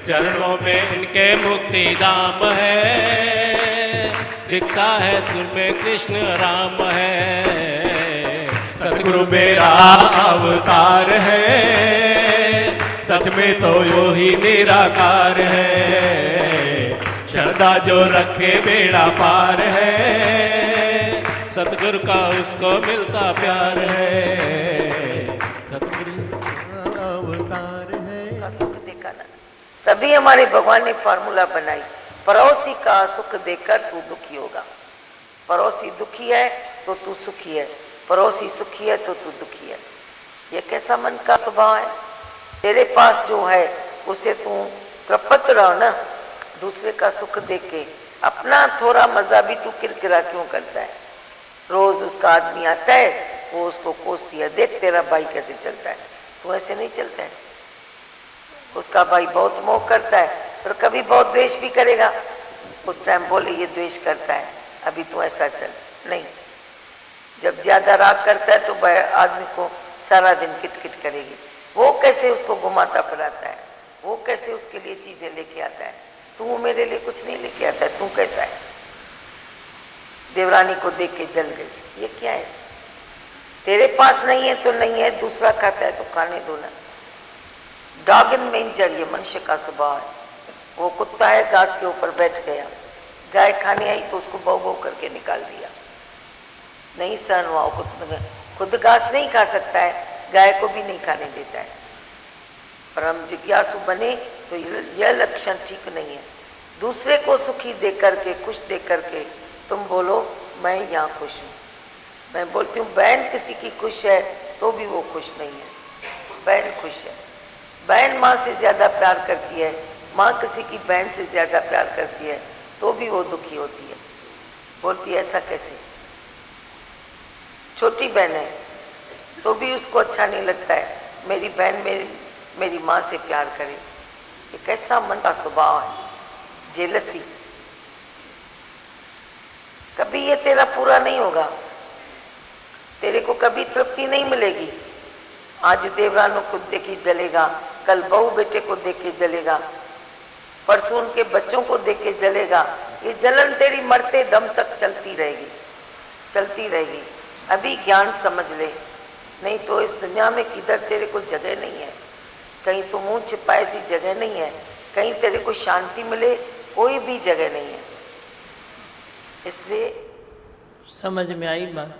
चरणों में इनके मुक्ति धाम है, दिखता है तुझ में कृष्ण राम है। सतगुरु मेरा अवतार है, सच में तो यो ही निराकार है। श्रद्धा जो रखे बेड़ा पार है, सतगुरु का उसको मिलता प्यार है। सतगुरु अवतार है। सुख देखा ना, तभी हमारे भगवान ने फार्मूला बनाई, पड़ोसी का सुख देखकर तू दुखी होगा। पड़ोसी दुखी है तो तू सुखी है, पड़ोसी सुखी है तो तू दुखी है। ये कैसा मन का स्वभाव है? तेरे पास जो है उसे तू प्रपत रहो ना, दूसरे का सुख देख के अपना थोड़ा मजा भी तू किरकिरा क्यों करता है? रोज उसका आदमी आता है, वो उसको कोसती है, देख तेरा भाई कैसे चलता है, तू ऐसे नहीं चलता है। उसका भाई बहुत मोह करता है और कभी बहुत द्वेष भी करेगा, उस टाइम बोले ये द्वेष करता है, अभी तू ऐसा चल नहीं। जब ज्यादा राग करता है तो आदमी को सारा दिन किटकिट करेगी। वो कैसे उसको घुमाता फिराता है, वो कैसे उसके लिए चीजें लेके आता है। तू मेरे लिए कुछ नहीं लेके आता है, तू कैसा है? देवरानी को देख के जल गई, ये क्या है? तेरे पास नहीं है तो नहीं है, दूसरा खाता है तो खाने दो ना। डॉग इन मेंजर, ये मनुष्य का स्वभाव है। वो कुत्ता है, घास के ऊपर बैठ गया, गाय खाने आई तो उसको बौ बौ करके निकाल दिया, नहीं सहन हुआ। खुद घास नहीं खा सकता है, गाय को भी नहीं खाने देता है। पर हम जिज्ञासु बने तो यह लक्षण ठीक नहीं है। दूसरे को सुखी देख करके, खुश देख करके तुम बोलो मैं यहाँ खुश हूँ। मैं बोलती हूँ बहन किसी की खुश है तो भी वो खुश नहीं है। बहन खुश है, बहन माँ से ज़्यादा प्यार करती है, माँ किसी की बहन से ज़्यादा प्यार करती है तो भी वो दुखी होती है। बोलती है ऐसा कैसे? छोटी बहन है तो भी उसको अच्छा नहीं लगता है मेरी बहन मेरी माँ से प्यार करे। ये कैसा मन का स्वभाव है, जेलसी। कभी ये तेरा पूरा नहीं होगा, तेरे को कभी तृप्ति नहीं मिलेगी। आज देवरानों को देख के जलेगा, कल बहू बेटे को देख के जलेगा, परसों उनके बच्चों को देख के जलेगा। ये जलन तेरी मरते दम तक चलती रहेगी, चलती रहेगी। अभी ज्ञान समझ ले, नहीं तो इस दुनिया में किधर तेरे को जगह नहीं है। कहीं तो मुंह छिपाए सी जगह नहीं है, कहीं तेरे को शांति मिले कोई भी जगह नहीं है। इसलिए समझ में आई बात?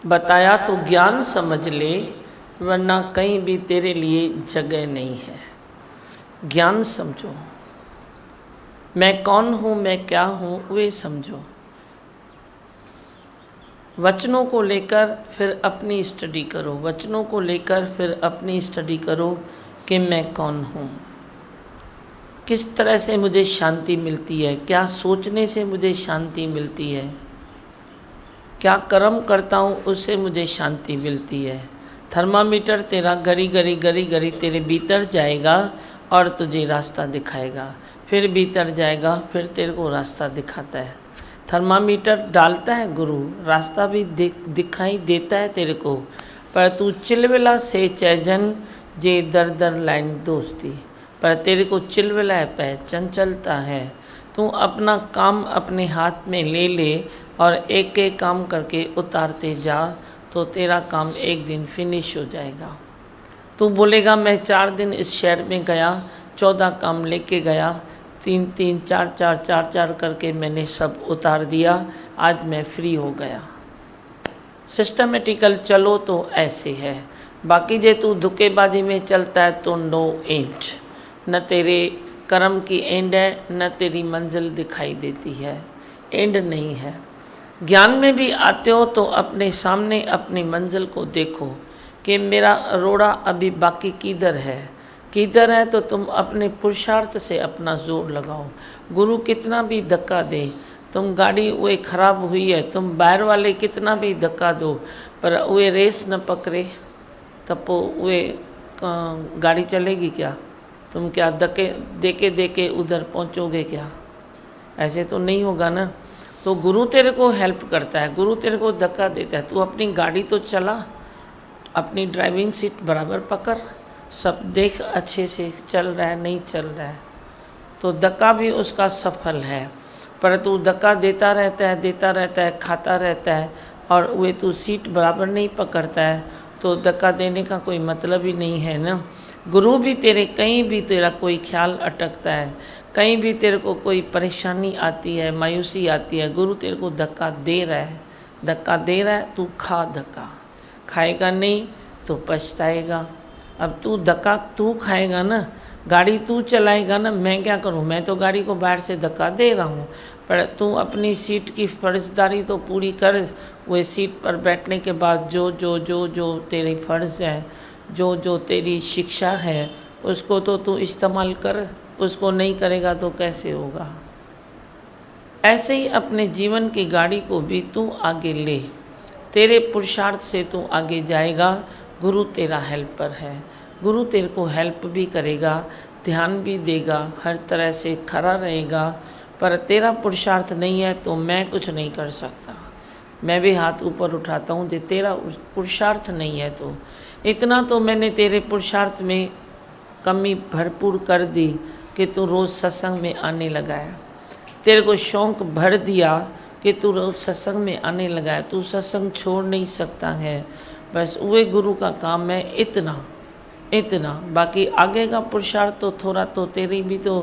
बताया तो ज्ञान समझ ले, वरना कहीं भी तेरे लिए जगह नहीं है। ज्ञान समझो, मैं कौन हूँ, मैं क्या हूँ, वे समझो। वचनों को लेकर फिर अपनी स्टडी करो, वचनों को लेकर फिर अपनी स्टडी करो कि मैं कौन हूँ, किस तरह से मुझे शांति मिलती है, क्या सोचने से मुझे शांति मिलती है, क्या कर्म करता हूँ उससे मुझे शांति मिलती है। थर्मामीटर तेरा घड़ी घड़ी तेरे भीतर जाएगा और तुझे रास्ता दिखाएगा, फिर भीतर जाएगा, फिर तेरे को रास्ता दिखाता है। थर्मामीटर डालता है गुरु, रास्ता भी दिखाई देता है तेरे को, पर तू चिलविला से चैजन जे दर दर लाइन दोस्ती, पर तेरे को चिलविला पे चंचलता है। तू अपना काम अपने हाथ में ले ले और एक एक काम करके उतारते जा, तो तेरा काम एक दिन फिनिश हो जाएगा। तू बोलेगा मैं 4 दिन इस शहर में गया, 14 काम लेके गया, 3 4 करके मैंने सब उतार दिया, आज मैं फ्री हो गया। सिस्टमेटिकल चलो तो ऐसे है, बाकी जे तू धुकेबाजी में चलता है तो नो एंड, न तेरे कर्म की एंड है, न तेरी मंजिल दिखाई देती है, एंड नहीं है। ज्ञान में भी आते हो तो अपने सामने अपनी मंजिल को देखो कि मेरा रोड़ा अभी बाकी किधर है तो तुम अपने पुरुषार्थ से अपना जोर लगाओ। गुरु कितना भी धक्का दे, तुम गाड़ी वे खराब हुई है, तुम बाहर वाले कितना भी धक्का दो, पर वे रेस न पकड़े तब वे गाड़ी चलेगी क्या? तुम क्या धक्के देके उधर पहुंचोगे क्या? ऐसे तो नहीं होगा ना। तो गुरु तेरे को हेल्प करता है, गुरु तेरे को धक्का देता है, तू अपनी गाड़ी तो चला, अपनी ड्राइविंग सीट बराबर पकड़, सब देख अच्छे से चल रहा है नहीं चल रहा है, तो धक्का भी उसका सफल है। पर तू धक्का देता रहता है, खाता रहता है और वे तू सीट बराबर नहीं पकड़ता है, तो धक्का देने का कोई मतलब ही नहीं है ना। गुरु भी तेरे कहीं भी तेरा कोई ख्याल अटकता है, कहीं भी तेरे को कोई परेशानी आती है, मायूसी आती है, गुरु तेरे को धक्का दे रहा है, धक्का दे रहा है, तू खा धक्का। खाएगा नहीं तो पछताएगा। अब तू धक्का तू खाएगा ना, गाड़ी तू चलाएगा ना, मैं क्या करूं, मैं तो गाड़ी को बाहर से धक्का दे रहा हूं, पर तू अपनी सीट की फर्जदारी तो पूरी कर। वो सीट पर बैठने के बाद जो जो जो जो तेरी फ़र्ज़ है, जो जो तेरी शिक्षा है, उसको तो तू इस्तेमाल कर। उसको नहीं करेगा तो कैसे होगा। ऐसे ही अपने जीवन की गाड़ी को भी तू आगे ले, तेरे पुरुषार्थ से तू आगे जाएगा। गुरु तेरा हेल्पर है, गुरु तेरे को हेल्प भी करेगा, ध्यान भी देगा, हर तरह से खड़ा रहेगा। पर तेरा पुरुषार्थ नहीं है तो मैं कुछ नहीं कर सकता। मैं भी हाथ ऊपर उठाता हूँ कि तेरा पुरुषार्थ नहीं है तो इतना तो मैंने तेरे पुरुषार्थ में कमी भरपूर कर दी कि तू रोज़ सत्संग में आने लगा है। तेरे को शौक़ भर दिया कि तू रोज़ सत्संग में आने लगा है। तू सत्संग छोड़ नहीं सकता है, बस वही गुरु का काम है इतना इतना। बाकी आगे का पुरुषार्थ तो थोड़ा तो तेरी भी तो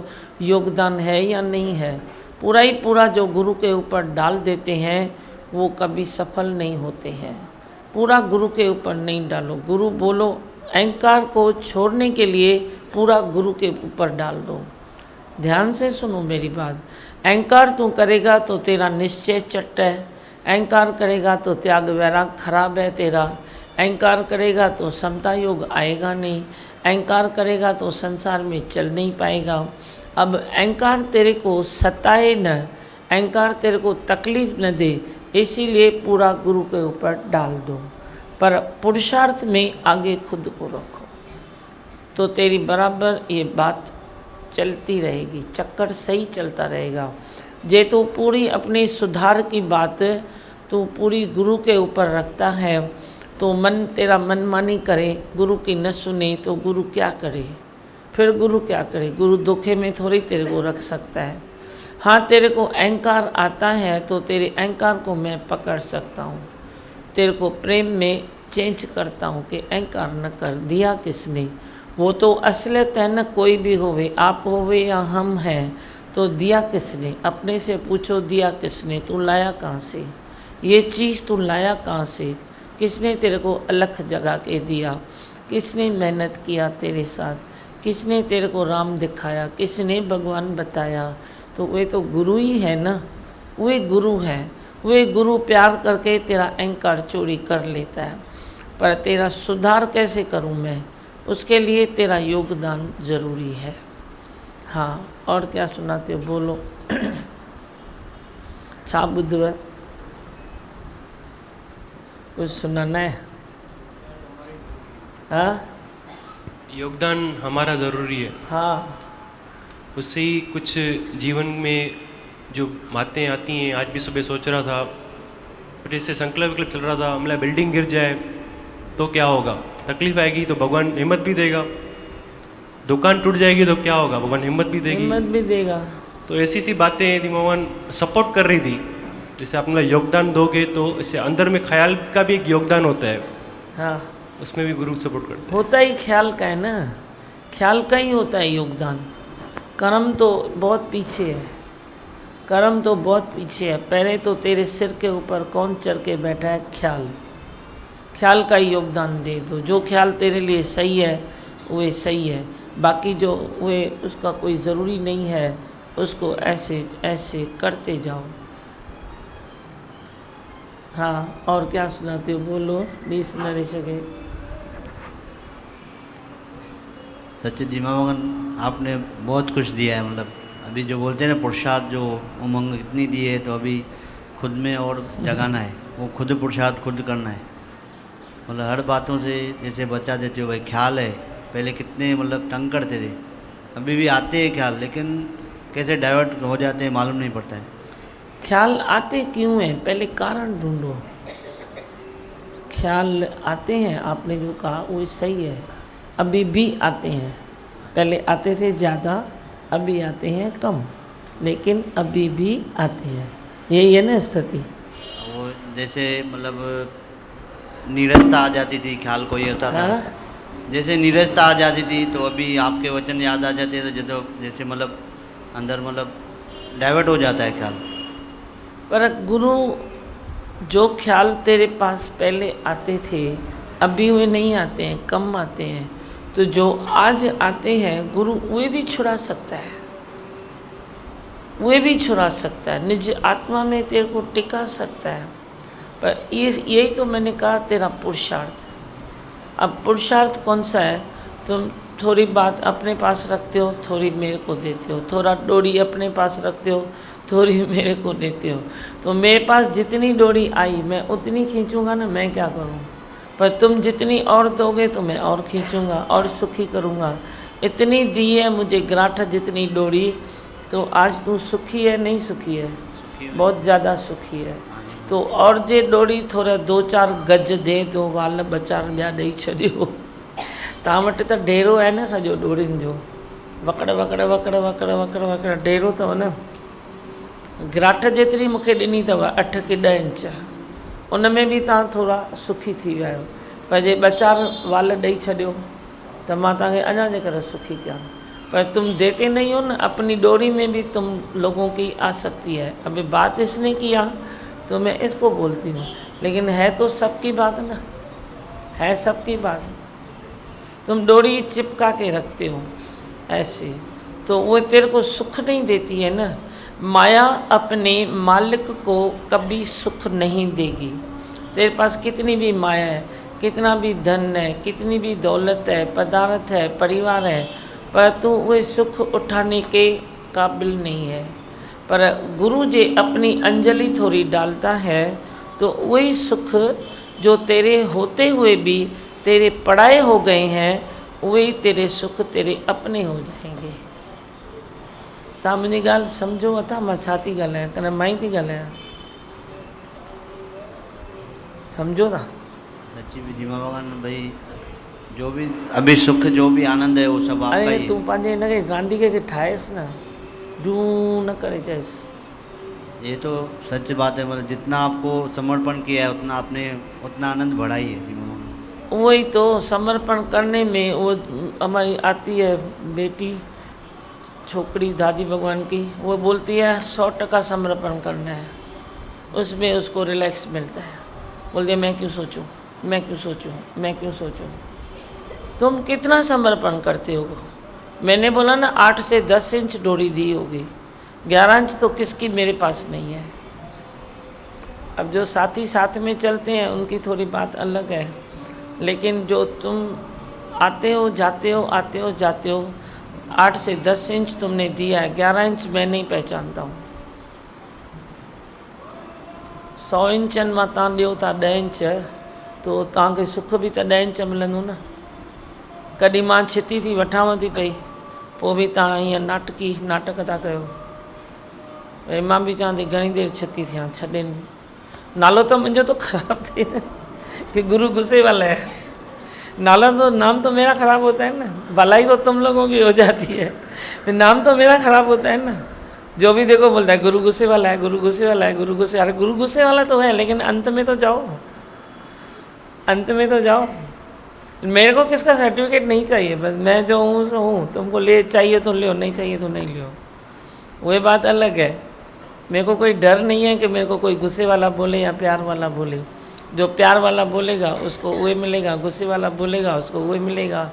योगदान है या नहीं है। पूरा ही पूरा जो गुरु के ऊपर डाल देते हैं वो कभी सफल नहीं होते हैं। पूरा गुरु के ऊपर नहीं डालो। गुरु बोलो अहंकार को छोड़ने के लिए पूरा गुरु के ऊपर डाल दो। ध्यान से सुनो मेरी बात। अहंकार तू करेगा तो तेरा निश्चय चट्ट है, अहंकार करेगा तो त्याग वैराग खराब है तेरा, अहंकार करेगा तो समता योग आएगा नहीं, अहंकार करेगा तो संसार में चल नहीं पाएगा। अब अहंकार तेरे को सताए न, अहंकार तेरे को तकलीफ न दे, इसीलिए पूरा गुरु के ऊपर डाल दो। पर पुरुषार्थ में आगे खुद को रखो तो तेरी बराबर ये बात चलती रहेगी, चक्कर सही चलता रहेगा। जे तो पूरी अपनी सुधार की बात तो पूरी गुरु के ऊपर रखता है तो मन तेरा मनमानी करे, गुरु की न सुने तो गुरु क्या करे। फिर गुरु क्या करे। गुरु धोखे में थोड़ी तेरे को रख सकता है। हाँ, तेरे को अहंकार आता है तो तेरे अहंकार को मैं पकड़ सकता हूँ, तेरे को प्रेम में चेंज करता हूँ कि अहंकार न कर। दिया किसने, वो तो असलियत है न। कोई भी होवे, आप होवे या हम हैं, तो दिया किसने। अपने से पूछो दिया किसने, तू लाया कहाँ से, ये चीज़ तू लाया कहाँ से, किसने तेरे को अलग जगा के दिया, किसने मेहनत किया तेरे साथ, किसने तेरे को राम दिखाया, किसने भगवान बताया। तो वे तो गुरु ही है ना, वे गुरु है। वे गुरु प्यार करके तेरा अहंकार चोरी कर लेता है। पर तेरा सुधार कैसे करूं मैं, उसके लिए तेरा योगदान ज़रूरी है। हाँ, और क्या सुनाते हो बोलो। छा बुद्धवर कुछ सुनाना है। हाँ, योगदान हमारा ज़रूरी है। हाँ, उससे ही कुछ जीवन में जो बातें आती हैं। आज भी सुबह सोच रहा था, जैसे संकल्प विकल्प चल रहा था, मतलब बिल्डिंग गिर जाए तो क्या होगा, तकलीफ आएगी तो भगवान हिम्मत भी देगा। दुकान टूट जाएगी तो क्या होगा, भगवान हिम्मत भी देगी, हिम्मत भी देगा। तो ऐसी सी बातें यदि भगवान सपोर्ट कर रही थी, जैसे आप मतलब योगदान दोगे तो इससे अंदर में ख्याल का भी एक योगदान होता है। हाँ, उसमें भी गुरु सपोर्ट करते हैं। होता ही ख्याल का है ना, ख्याल का ही होता है योगदान। कर्म तो बहुत पीछे है, कर्म तो बहुत पीछे है। पहले तो तेरे सिर के ऊपर कौन चढ़ के बैठा है, ख्याल। ख्याल का ही योगदान दे दो। जो ख्याल तेरे लिए सही है वो सही है, बाकी जो वे उसका कोई ज़रूरी नहीं है, उसको ऐसे ऐसे करते जाओ। हाँ, और क्या सुनाते हो बोलो। बीस न रह सके। सच्चे दिमागन आपने बहुत कुछ दिया है। मतलब अभी जो बोलते हैं ना पुरुषार्थ, जो उमंग इतनी दी है, तो अभी खुद में और जगाना है, वो खुद पुरुषार्थ खुद करना है। मतलब हर बातों से जैसे बचा देते हो भाई। ख्याल है, पहले कितने मतलब तंग करते थे, अभी भी आते हैं ख्याल, लेकिन कैसे डाइवर्ट हो जाते हैं मालूम नहीं पड़ता है। ख्याल आते क्यों हैं, पहले कारण ढूंढो। ख्याल आते हैं, आपने जो कहा वो सही है, अभी भी आते हैं। पहले आते थे ज़्यादा, अभी आते हैं कम, लेकिन अभी भी आते हैं। यही है ना स्थिति। वो जैसे मतलब नीरसता आ जाती थी, ख्याल कोई होता था, हाँ? जैसे नीरसता आ जाती थी तो अभी आपके वचन याद आ जाते थे, जैसे मतलब अंदर मतलब डाइवर्ट हो जाता है ख्याल। पर गुरु जो ख्याल तेरे पास पहले आते थे अभी वे नहीं आते हैं, कम आते हैं। तो जो आज आते हैं गुरु वे भी छुड़ा सकता है, वे भी छुड़ा सकता है, निज आत्मा में तेरे को टिका सकता है। पर यही तो मैंने कहा तेरा पुरुषार्थ। अब पुरुषार्थ कौन सा है? तुम थोड़ी बात अपने पास रखते हो, थोड़ी मेरे को देते हो, थोड़ा डोरी अपने पास रखते हो, थोड़ी मेरे को देते हो। तो मेरे पास जितनी डोरी आई मैं उतनी खींचूंगा ना, मैं क्या करूँ। पर तुम जितनी और दोगे तो मैं और खींचूंगा और सुखी करूँगा। इतनी दी है मुझे ग्राठ जितनी डोरी, तो आज तू सुखी है नहीं सुखी है? बहुत ज़्यादा सुखी है। तो और जे डोरी थोड़ा 2-4 गज दे तो वाल बचार ॿिया ॾेई छॾियो। तव्हां वटि त ढेरो आहे न सॼो डोरियुनि जो, वकड़ वकड़ वकड़ वकड़ वकड़ वकड़ ढेरो अथव न। ग्राठ जेतिरी मूंखे ॾिनी अथव 8 की 10 इंच, उन में बि तव्हां थोरा सुखी थी विया आहियो। पर जे 2-4 वाल ॾेई छॾियो त मां तव्हांखे अञा जे करे सुखी कयां। पर तुम देते नहीं हो ना, अपनी डोरी में भी तुम लोगों की आसक्ति है। अभी बात इसने किया तो मैं इसको बोलती हूँ, लेकिन है तो सबकी बात ना, है सबकी बात। तुम डोरी चिपका के रखते हो ऐसे, तो वो तेरे को सुख नहीं देती है ना। माया अपने मालिक को कभी सुख नहीं देगी। तेरे पास कितनी भी माया है, कितना भी धन है, कितनी भी दौलत है, पदार्थ है, परिवार है, पर तू वो सुख उठाने के काबिल नहीं है। पर गुरु जी अपनी अंजलि थोड़ी डालता है तो वही सुख जो तेरे होते हुए भी तेरे पढ़ाए हो गए हैं, वही तेरे सुख तेरे अपने हो जाएंगे। तव्हां मुंहिंजी ॻाल्हि सम्झो अथा मां छा थी ॻाल्हायां, कन मां ई थी ॻाल्हायां? सम्झो था? सच्ची विधि मां भॻवान भाई, जो भी अभी सुख जो भी आनंद है वो सब आपका अरे ही तूं है। पंहिंजे हिनखे रांदीके खे ठाहेसि न, डू न करे चएसि। ये तो सच बात है, मतलब जितना आपको समर्पण किया है उतना आपने उतना आनंद बढ़ा ही है विधि मां भॻवान। वही तो समर्पण करने में वो हमारी आती है बेटी छोकरी दादी भगवान की, वो बोलती है 100% समर्पण करना है, उसमें उसको रिलैक्स मिलता है। बोलती है मैं क्यों सोचूं, मैं क्यों सोचूं, मैं क्यों सोचूं। तुम कितना समर्पण करते हो? मैंने बोला ना 8 से 10 इंच डोरी दी होगी, 11 इंच तो किसकी मेरे पास नहीं है। अब जो साथी साथ में चलते हैं उनकी थोड़ी बात अलग है, लेकिन जो तुम आते हो जाते हो आते हो जाते हो, 8 से 10 इंच तुमने दिया है, 11 इंच मैं नहीं पहचानता हूँ। 100 इंचनि मां तव्हां ॾियो था 10 इंच, तो तव्हांखे सुख बि त 10 इंच मिलंदो न। कॾहिं मां छिती थी वठांव थी पई, पोइ बि तव्हां हीअं नाटक था कयो। भई मां बि चवां थी घणी देरि छिती थियां, छॾेनि। नालो तो मुझे तो खराब थे ना कि गुरु गुस्से वाला है। नाम तो मेरा खराब होता है ना, भलाई तो तुम लोगों की हो जाती है, नाम तो मेरा खराब होता है ना। जो भी देखो बोलता है गुरु गुस्से वाला है, गुरु गुस्से वाला है, गुरु गुस्से। अरे गुरु गुस्से वाला तो है, लेकिन अंत में तो जाओ, अंत में तो जाओ। मेरे को किसका सर्टिफिकेट नहीं चाहिए, बस मैं जो हूँ सो हूँ। तुमको ले चाहिए तो लो, नहीं चाहिए तो नहीं लो, वही बात अलग है। मेरे को कोई डर नहीं है कि मेरे को कोई गुस्से वाला बोले या प्यार वाला बोले। जो प्यार वाला बोलेगा उसको वही मिलेगा, गुस्से वाला बोलेगा उसको वही मिलेगा,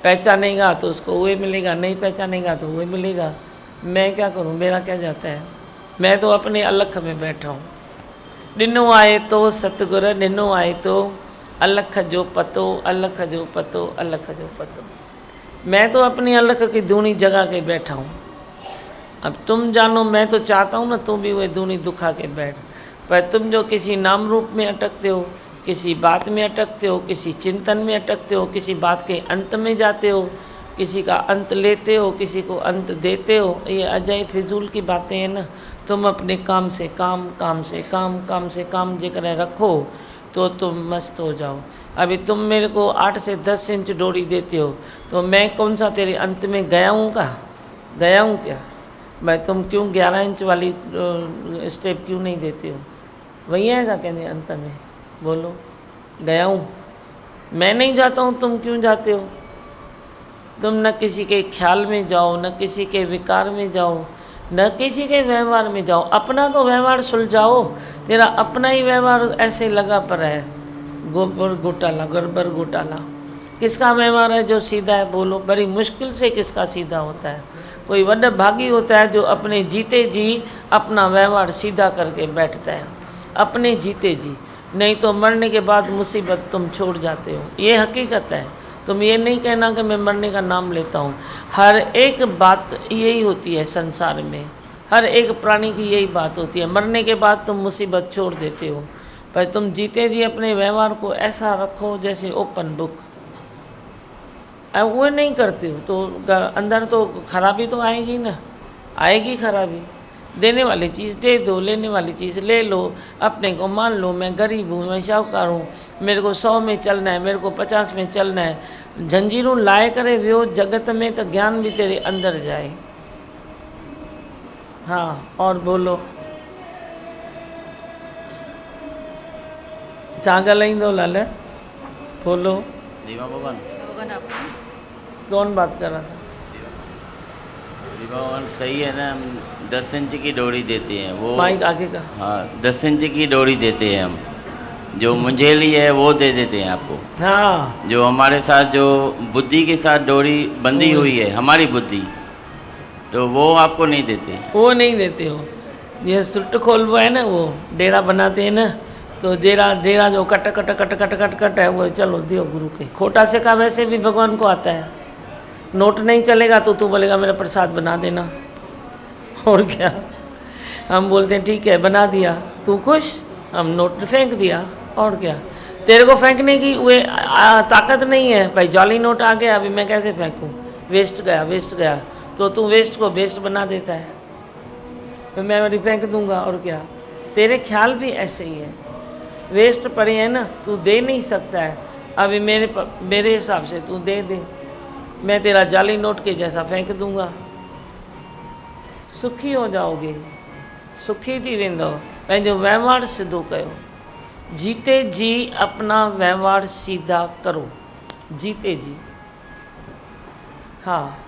पहचानेगा तो उसको वही मिलेगा, नहीं पहचानेगा तो वही मिलेगा। मैं क्या करूं, मेरा क्या जाता है। मैं तो अपने अलख में बैठा हूँ। ॾिनो आहे तो सतगुर, ॾिनो आहे तो अलख जो पतो, अलख जो पतो, अलख जो पतो। मैं तो अपनी अलख की धूनी जगा के बैठा हूँ। अब तुम जानो, मैं तो चाहता हूँ ना तुम भी वही धूनी दुखा के बैठ। पर तुम जो किसी नाम रूप में अटकते हो, किसी बात में अटकते हो, किसी चिंतन में अटकते हो, किसी बात के अंत में जाते हो, किसी का अंत लेते हो, किसी को अंत देते हो, ये अजय फिजूल की बातें हैं ना। तुम अपने काम से काम, काम से काम, काम से काम जेकर रखो तो तुम मस्त हो जाओ। अभी तुम मेरे को 8 से 10 इंच डोरी देते हो, तो मैं कौन सा तेरे अंत में गया हूँ का? गया हूँ क्या? मैं तुम क्यों 11 इंच वाली स्टेप क्यों नहीं देते हो? वही आएगा कहने अंत में, बोलो गया हूँ। मैं नहीं जाता हूँ, तुम क्यों जाते हो? तुम न किसी के ख्याल में जाओ, न किसी के विकार में जाओ, न किसी के व्यवहार में जाओ। अपना तो व्यवहार सुलझाओ। तेरा अपना ही व्यवहार ऐसे लगा पर है, गोबर घोटाला, गड़बड़ घोटाला। किसका व्यवहार है जो सीधा है? बोलो। बड़ी मुश्किल से किसका सीधा होता है? कोई वड्ड भागी होता है जो अपने जीते जी अपना व्यवहार सीधा करके बैठता है, अपने जीते जी। नहीं तो मरने के बाद मुसीबत तुम छोड़ जाते हो, ये हकीकत है। तुम ये नहीं कहना कि मैं मरने का नाम लेता हूँ। हर एक बात यही होती है संसार में, हर एक प्राणी की यही बात होती है। मरने के बाद तुम मुसीबत छोड़ देते हो, पर तुम जीते जी अपने व्यवहार को ऐसा रखो जैसे ओपन बुक। अब वो नहीं करते हो तो अंदर तो खराबी तो आएगी ना, आएगी खराबी। देने वाली चीज़ दे दो, लेने वाली चीज़ ले लो। अपने को मान लो मैं गरीब हूँ, मैं शाहूकार हूँ, मेरे को 100 में चलना है, मेरे को 50 में चलना है। जंजीरों लाए करे वियो जगत में, तो ज्ञान भी तेरे अंदर जाए। हाँ, और बोलो छा ॻाल्हाईंदो लाल? बोलो। दीवा भगवान कौन बात कर रहा था? दीवा भगवान सही है ना, हम 10 इंच की डोरी देते हैं वो। माइक आगे का। हाँ, 10 इंच की डोरी देते हैं हम। जो मुंझेली है वो दे देते हैं आपको। हाँ, जो हमारे साथ जो बुद्धि के साथ डोरी बंधी हुई है, हमारी बुद्धि, तो वो आपको नहीं देते। वो नहीं देते हो। ये सुट खोल है ना, वो डेरा बनाते हैं ना, तो डेरा जो cut cut cut cut cut cut है, वो चलो दियो गुरु के। खोटा से का वैसे भी भगवान को आता है। नोट नहीं चलेगा तो तू बोलेगा मेरा प्रसाद बना देना, और क्या। हम बोलते हैं ठीक है बना दिया, तू खुश, हम नोट फेंक दिया, और क्या। तेरे को फेंकने की वे ताकत नहीं है भाई। जाली नोट आ गया, अभी मैं कैसे फेंकूँ? वेस्ट गया, वेस्ट गया। तो तू वेस्ट को बेस्ट बना देता है, तो मैं वही फेंक दूंगा, और क्या। तेरे ख्याल भी ऐसे ही है, वेस्ट पड़े हैं ना, तू दे नहीं सकता है। अभी मेरे हिसाब से तू दे दे, मैं तेरा जाली नोट के जैसा फेंक दूंगा, सुखी हो जाओगे, सुखी थी वेंदो। पंहिंजो व्यवहार सिधो कयो, जीते जी अपना व्यवहार सीधा करो, जीते जी। हाँ,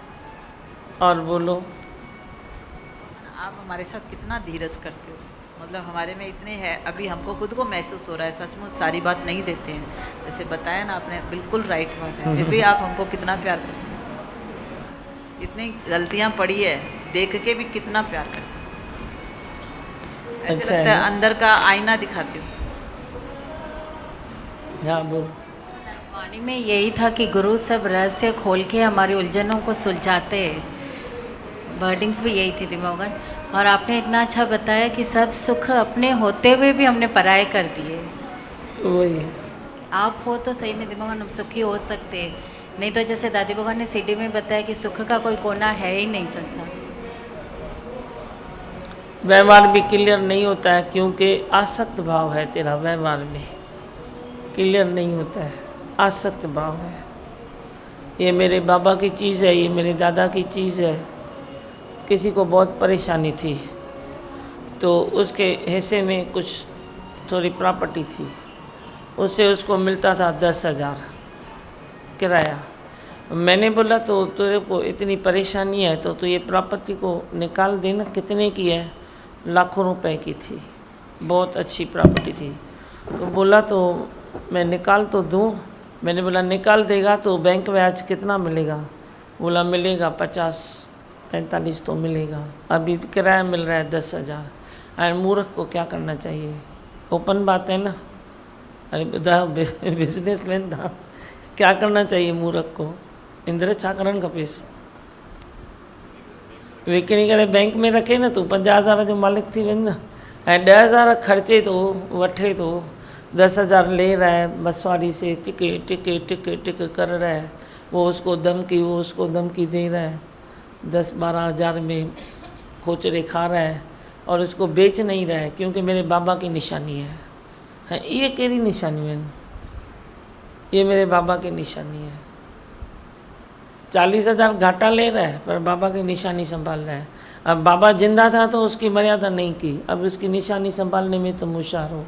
और बोलो। आप हमारे साथ कितना धीरज करते हो। मतलब हमारे में इतने हैं, अभी हमको खुद को महसूस हो रहा है, सचमुच सारी बात नहीं देते हैं। जैसे बताया ना आपने, बिल्कुल राइट बात है। फिर भी आप हमको कितना प्यार करते हैं। इतनी गलतियां पड़ी है, देख के भी कितना प्यार करते हैं। ऐसे अच्छा लगता है है। अंदर का आईना दिखाते हो। हाँ बोलो। वाणी में यही था कि गुरु सब रहस्य खोल के हमारी उलझनों को सुलझाते हैं। वर्डिंग्स भी यही थी दिमागन। और आपने इतना अच्छा बताया कि सब सुख अपने होते हुए भी हमने पराये कर दिए। वही आप हो तो सही में दिमागन हम सुखी हो सकते हैं, नहीं तो जैसे दादी भगवान ने सीडी में बताया कि सुख का कोई कोना है ही नहीं संसार। व्यवहार भी क्लियर नहीं होता है, क्योंकि आसक्त भाव है तेरा व्यवहार में, क्लियर नहीं होता है, आसक्त भाव है। ये मेरे बाबा की चीज़ है, ये मेरे दादा की चीज़ है। किसी को बहुत परेशानी थी, तो उसके हिस्से में कुछ थोड़ी प्रॉपर्टी थी, उससे उसको मिलता था 10,000 किराया। मैंने बोला तो तेरे को इतनी परेशानी है तो तू ये प्रॉपर्टी को निकाल देना। कितने की है? लाखों रुपए की थी, बहुत अच्छी प्रॉपर्टी थी। तो बोला तो मैं निकाल तो दूँ। मैंने बोला निकाल देगा तो बैंक ब्याज कितना मिलेगा? बोला मिलेगा 50-45 तो मिलेगा। अभी किराया मिल रहा है 10,000। अरे मूर्ख को क्या करना चाहिए? ओपन बात है ना। अरे ॿुधायो बिजनेसमैन था, क्या करना चाहिए मूर्ख को? इंद्र छा करणु खपेसि? विकिणी करे बैंक में रखे न, तू 50,000 जो मालिक थी वञ न। ऐं 10,000 खर्चे तो वठे तो, 10,000 ले रहा है बसवाड़ी से, टिके टिके टिके टिके कर रहा है। वो उसको धमकी दे रहा है, 10-12 हज़ार में खोचरे खा रहा है, और उसको बेच नहीं रहा है, क्योंकि मेरे बाबा की निशानी है। है ये केड़ी निशानी है? ये मेरे बाबा की निशानी है। 40,000 घाटा ले रहा है पर बाबा की निशानी संभाल रहा है। अब बाबा जिंदा था तो उसकी मर्यादा नहीं की, अब उसकी निशानी संभालने में तुम होशियार हो।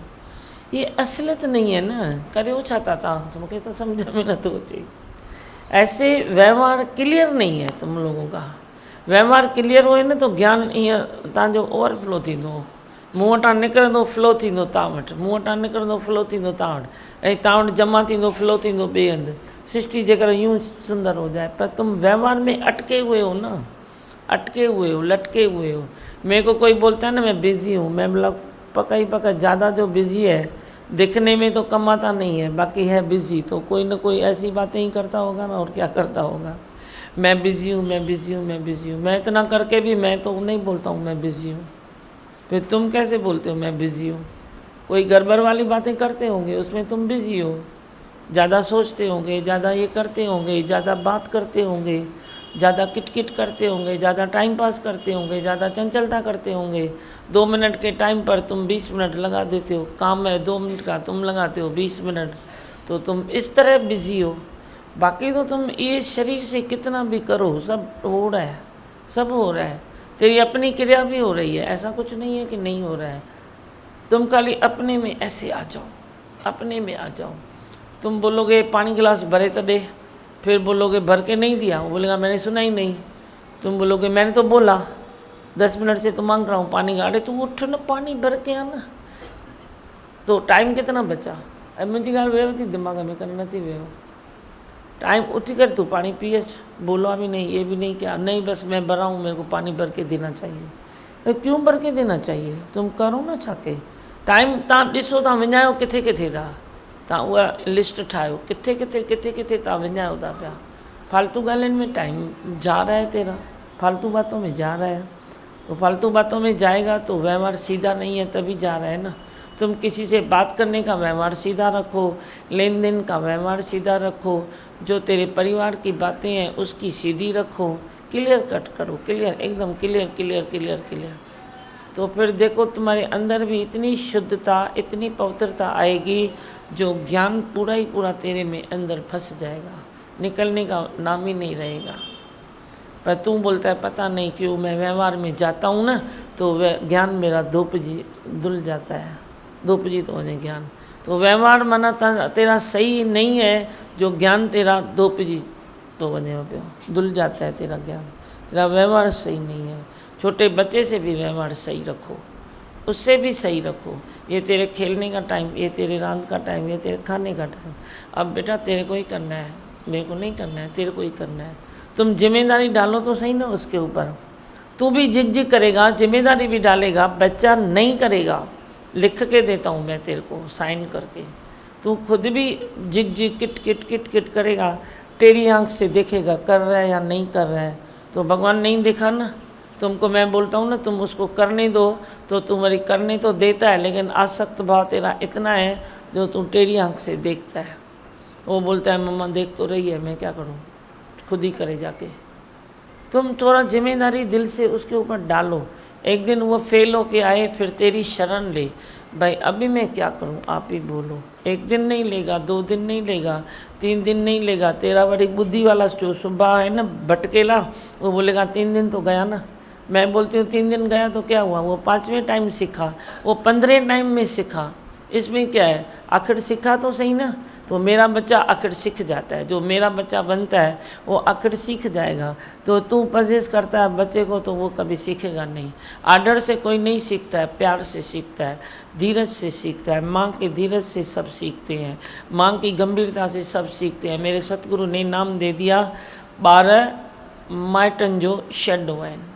ये असलियत नहीं है ना, करे छाता था मुझे तो समझ में न तो अचे। ऐसे व्यवहार क्लियर नहीं है तुम लोगों का। व्यवहार क्लियर होए न तो ज्ञान ईअं तव्हांजो ओवरफ्लो थींदो। मूं वटां निकिरंदो फ्लो थींदो तव्हां वटि, मूं वटां निकिरंदो फ्लो थींदो तव्हां वटि, ऐं तव्हां वटि जमा थींदो फ्लो थींदो ॿिए हंधि। सृष्टि जेकर यूं सुंदर हो जाए पर तुम व्यवहार में अटके हुए हो ना, अटके हुए हो, लटके हुए हो। मेरे को कोई बोलता है ना मैं बिज़ी हूँ, मैं बोला पक्का ही पक्का ज़्यादा जो बिज़ी है दिखने में तो कमाता नहीं है, बाकी है बिज़ी, तो कोई ना कोई ऐसी बातें ही करता होगा ना, और क्या करता होगा। मैं बिज़ी हूँ, मैं बिज़ी हूँ, मैं बिज़ी हूँ, मैं इतना करके भी मैं तो नहीं बोलता हूँ मैं बिज़ी हूँ। फिर तुम कैसे बोलते हो मैं बिज़ी हूँ? कोई गड़बड़ वाली बातें करते होंगे उसमें तुम बिज़ी हो, ज़्यादा सोचते होंगे, ज़्यादा ये करते होंगे, ज़्यादा बात करते होंगे, ज़्यादा किटकिट करते होंगे, ज़्यादा टाइम पास करते होंगे, ज़्यादा चंचलता करते होंगे। 2 मिनट के टाइम पर तुम 20 मिनट लगा देते हो, काम है 2 मिनट का तुम लगाते हो 20 मिनट, तो तुम इस तरह बिज़ी हो। बाकी तो तुम ये शरीर से कितना भी करो सब हो रहा है, सब हो रहा है। तेरी अपनी क्रिया भी हो रही है, ऐसा कुछ नहीं है कि नहीं हो रहा है। तुम खाली अपने में ऐसे आ जाओ, अपने में आ जाओ। तुम बोलोगे पानी गिलास भरे तो दे, फिर बोलोगे भर के नहीं दिया, वो बोलेगा मैंने सुना ही नहीं। तुम बोलोगे मैंने तो बोला 10 मिनट से तो मांग रहा हूँ पानी का, अरे तुम उठ ना पानी भर के आना। तो टाइम कितना बचा? अब मुझी गाल वेव थी दिमाग में कर नहीं वेव, टाइम उठ कर तू पानी पिए, बोला भी नहीं, ये भी नहीं क्या नहीं बस मैं भरा हूँ, मेरे को पानी भर के देना चाहिए। तो क्यों भर के देना चाहिए? तुम करो ना छाके टाइम तव्हां ॾिसो तव्हां विञायो किथे किथे था, तव्हां उहा लिस्ट ठाहियो किथे किथे किथे किथे तव्हां विञायो था पिया। फालतू ॻाल्हियुनि में टाइम जा रहा है तेरा, फालतू बातों में जा रहा है। तो फालतू बातों में जाएगा तो व्यवहार सीधा नहीं है तभी जा रहा है ना। तुम किसी से बात करने का व्यवहार सीधा रखो, लेन देन का व्यवहार सीधा रखो, जो तेरे परिवार की बातें हैं उसकी सीधी रखो, क्लियर कट करो, क्लियर एकदम क्लियर क्लियर क्लियर क्लियर। तो फिर देखो तुम्हारे अंदर भी इतनी शुद्धता इतनी पवित्रता आएगी जो ज्ञान पूरा ही पूरा तेरे में अंदर फंस जाएगा, निकलने का नाम ही नहीं रहेगा। पर तू बोलता है पता नहीं क्यों मैं व्यवहार में जाता हूँ ना तो वह ज्ञान मेरा धुल जाता है, धोपजी तो वञे ज्ञान। तो व्यवहार माना तेरा सही नहीं है जो ज्ञान तेरा धोपजी तो वञे पियो, धुल जाता है तेरा ज्ञान, तेरा व्यवहार सही नहीं है। छोटे बच्चे से भी व्यवहार सही रखो, उससे भी सही रखो। ये तेरे खेलने का टाइम, ये तेरे रात का टाइम, ये तेरे खाने का टाइम, अब बेटा तेरे को ही करना है, मेरे को नहीं करना है, तेरे को ही करना है। तुम जिम्मेदारी डालो तो सही ना उसके ऊपर। तू भी झिक झिक करेगा, जिम्मेदारी भी डालेगा, बच्चा नहीं करेगा। लिख के देता हूँ मैं तेरे को साइन करके, तू खुद भी झिक झिक किट किट किट किट करेगा, टेढ़ी आंख से देखेगा कर रहा है या नहीं कर रहा है। तो भगवान नहीं देखा ना तुमको, मैं बोलता हूँ ना तुम उसको करने दो तो तुम्हारी करने तो देता है, लेकिन आसक्त भाव तेरा इतना है जो तू टेढ़ी आंख से देखता है। वो बोलता है मम्मा देख तो रही है, मैं क्या करूँ, खुद ही करे जाके। तुम थोड़ा जिम्मेदारी दिल से उसके ऊपर डालो। एक दिन वो फेल होके आए फिर तेरी शरण ले, भाई अभी मैं क्या करूं आप ही बोलो। एक दिन नहीं लेगा, 2 दिन नहीं लेगा, 3 दिन नहीं लेगा। तेरा बड़ी बुद्धि वाला जो सुबह है ना भटकेला, वो बोलेगा 3 दिन तो गया ना। मैं बोलती हूँ 3 दिन गया तो क्या हुआ, वो 5वें टाइम सीखा, वो 15 टाइम में सीखा, इसमें क्या है, आखिर सीखा तो सही ना। तो मेरा बच्चा आखिर सीख जाता है, जो मेरा बच्चा बनता है वो आखिर सीख जाएगा। तो तू पजेस करता है बच्चे को तो वो कभी सीखेगा नहीं। आर्डर से कोई नहीं सीखता है, प्यार से सीखता है, धीरज से सीखता है। माँ के धीरज से सब सीखते हैं, माँ की गंभीरता से सब सीखते हैं। मेरे सतगुरु ने नाम दे दिया 12 माइटन जो शेड आहिनि।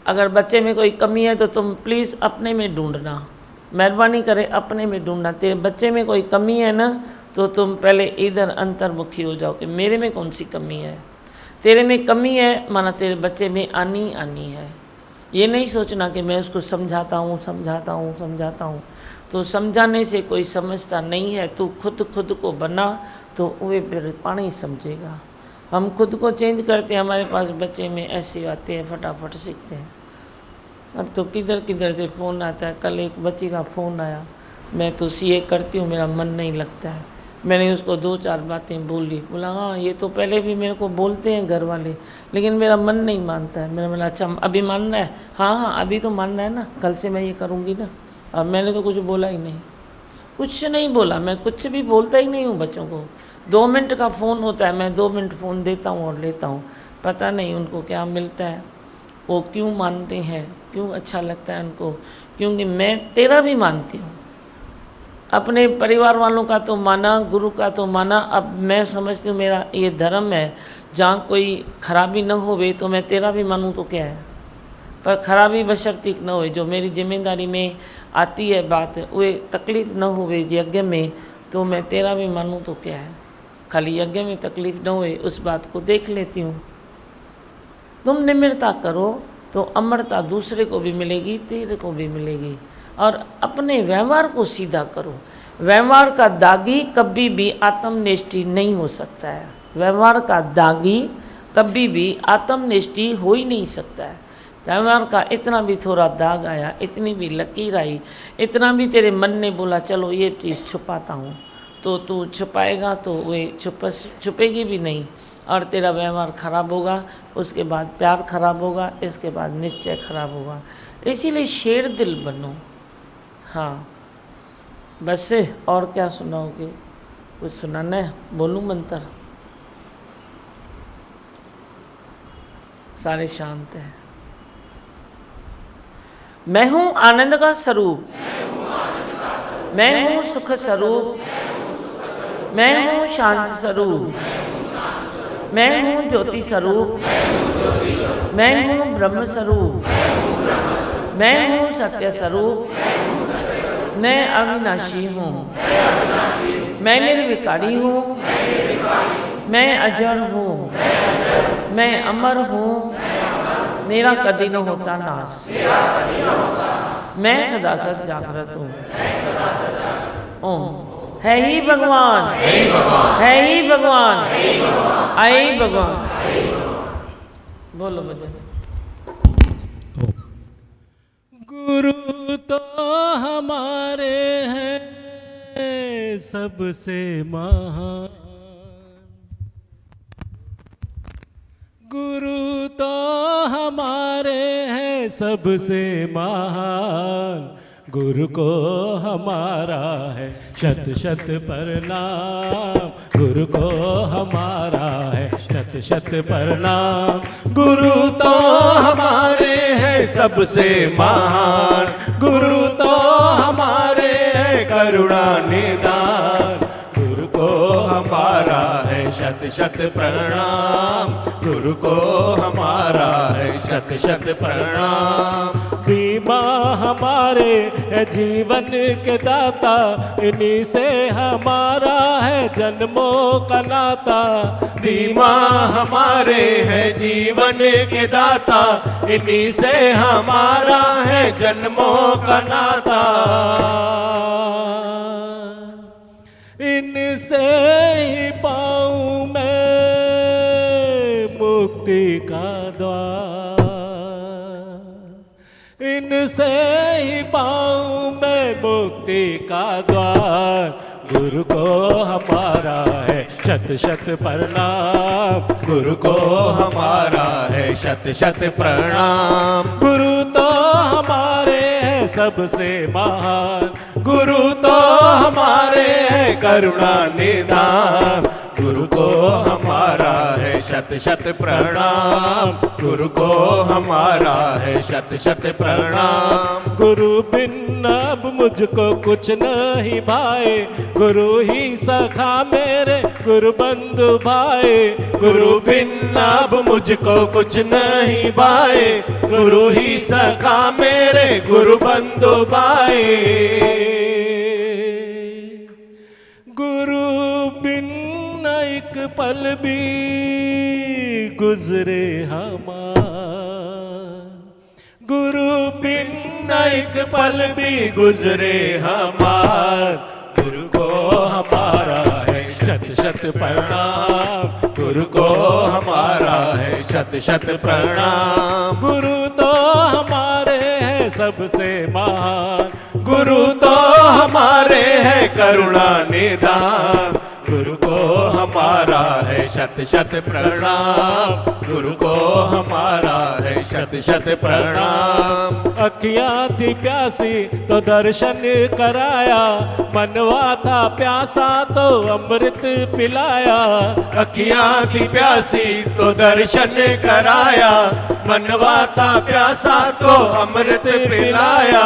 अगर बच्चे में कोई कमी है तो तुम प्लीज़ अपने में ढूंढना, मेहरबानी करे अपने में ढूंढना। तेरे बच्चे में कोई कमी है ना तो तुम पहले इधर अंतर्मुखी हो जाओ कि मेरे में कौन सी कमी है। तेरे में कमी है माना तेरे बच्चे में आनी है। ये नहीं सोचना कि मैं उसको समझाता हूँ। तो समझाने से कोई समझता नहीं है। तू खुद को बना तो वे फिर पानी ही समझेगा। हम खुद को चेंज करते हैं, हमारे पास बच्चे में ऐसी आते हैं, फटाफट सीखते हैं। अब तो किधर किधर से फ़ोन आता है। कल एक बच्ची का फ़ोन आया, मैं तो सीए करती हूँ, मेरा मन नहीं लगता है। मैंने उसको 2-4 बातें बोली, बोला हाँ ये तो पहले भी मेरे को बोलते हैं घर वाले, लेकिन मेरा मन नहीं मानता है। मैंने बोला अच्छा अभी मानना है? हाँ अभी तो मानना है ना, कल से मैं ये करूँगी ना। अब मैंने तो कुछ बोला ही नहीं, कुछ नहीं बोला, मैं कुछ भी बोलता ही नहीं हूँ बच्चों को। 2 मिनट का फ़ोन होता है, मैं 2 मिनट फ़ोन देता हूँ और लेता हूँ। पता नहीं उनको क्या मिलता है, वो क्यों मानते हैं, क्यों अच्छा लगता है उनको, क्योंकि मैं तेरा भी मानती हूँ। अपने परिवार वालों का तो माना, गुरु का तो माना, अब मैं समझती हूँ मेरा ये धर्म है, जहाँ कोई खराबी न होवे तो मैं तेरा भी मानूँ तो क्या है, पर खराबी बशर्तीक न होए। जो मेरी जिम्मेदारी में आती है बात, वो तकलीफ़ न होवे यज्ञ में, तो मैं तेरा भी मानूँ तो क्या है। खाली यज्ञ में तकलीफ़ न होए उस बात को देख लेती हूँ। तुम निम्रता करो तो अमरता दूसरे को भी मिलेगी, तेरे को भी मिलेगी। और अपने व्यवहार को सीधा करो। व्यवहार का दागी कभी भी आत्मनिष्ठी नहीं हो सकता है। व्यवहार का दागी कभी भी आत्मनिष्ठी हो ही नहीं सकता है। व्यवहार का इतना भी थोड़ा दाग आया, इतनी भी लकीर आई, इतना भी तेरे मन ने बोला चलो ये चीज़ छुपाता हूँ, तो तू छुपाएगा तो वे छुपेगी भी नहीं, और तेरा व्यवहार खराब होगा, उसके बाद प्यार खराब होगा, इसके बाद निश्चय खराब होगा। इसीलिए शेर दिल बनो। हाँ बस, और क्या सुनाओगे? कुछ सुनाना है? बोलूं मंत्र? सारे शांत हैं। मैं हूँ आनंद का स्वरूप, मैं हूँ सुख स्वरूप, मैं हूँ शांत स्वरूप, मैं हूँ ज्योति स्वरूप, मैं हूँ ब्रह्म स्वरूप, मैं हूँ सत्य स्वरूप, मैं अविनाशी हूँ, मैं निर्विकारी हूँ, मैं अजर हूँ, मैं अमर हूँ, मेरा कभी न होता नाश, मैं सदा सद जागृत हूँ। ओम है ही भगवान, है ही भगवान, आए ही भगवान। बोलो भजन। गुरु तो हमारे हैं सबसे महान, गुरु तो हमारे हैं सबसे महान, गुरु को हमारा है शत शत प्रणाम, गुरु को हमारा है शत शत प्रणाम। गुरु तो हमारे हैं सबसे महान, गुरु तो हमारे हैं करुणा निदान, गुरु को हमारा है शत शत प्रणाम, गुरु को हमारा है शत शत प्रणाम। बीमा हमारे है जीवन के दाता, इन्हीं से हमारा है जन्मों का नाता। बीमा हमारे है जीवन के दाता, इन्हीं से हमारा है जन्मों का नाता। इनसे ही पाऊं मैं मुक्ति का द्वार, इनसे ही पाऊं मैं मुक्ति का द्वार, गुरु को हमारा है शत शत प्रणाम, गुरु को हमारा है शत शत प्रणाम। गुरु तो हमारे हैं सबसे महान, गुरु तो हमारे हैं करुणा निधान, गुरु को हमारा है शत शत प्रणाम, गुरु को हमारा है शत शत प्रणाम। गुरु बिन अब मुझको कुछ नहीं भाए, गुरु ही सखा मेरे गुरु बंधु भाई, गुरु बिन अब मुझको कुछ नहीं भाए, गुरु ही सखा मेरे गुरु बंधु भाई। गुरु बिन एक पल भी गुजरे हमार, गुरु बिन एक पल भी गुजरे हमार, गुरु को हमारा है शत शत प्रणाम, गुरु को हमारा है शत शत प्रणाम। गुरु तो हमारे हैं सबसे महान, गुरु तो हमारे है करुणा निदान, गुरु को हमारा है शत शत प्रणाम, गुरु को हमारा है शत शत प्रणाम। अखियाँ थी प्यासी तो दर्शन कराया, मनवा था प्यासा तो अमृत पिलाया। अखियाँ थी प्यासी तो दर्शन कराया, मनवा था प्यासा तो अमृत पिलाया।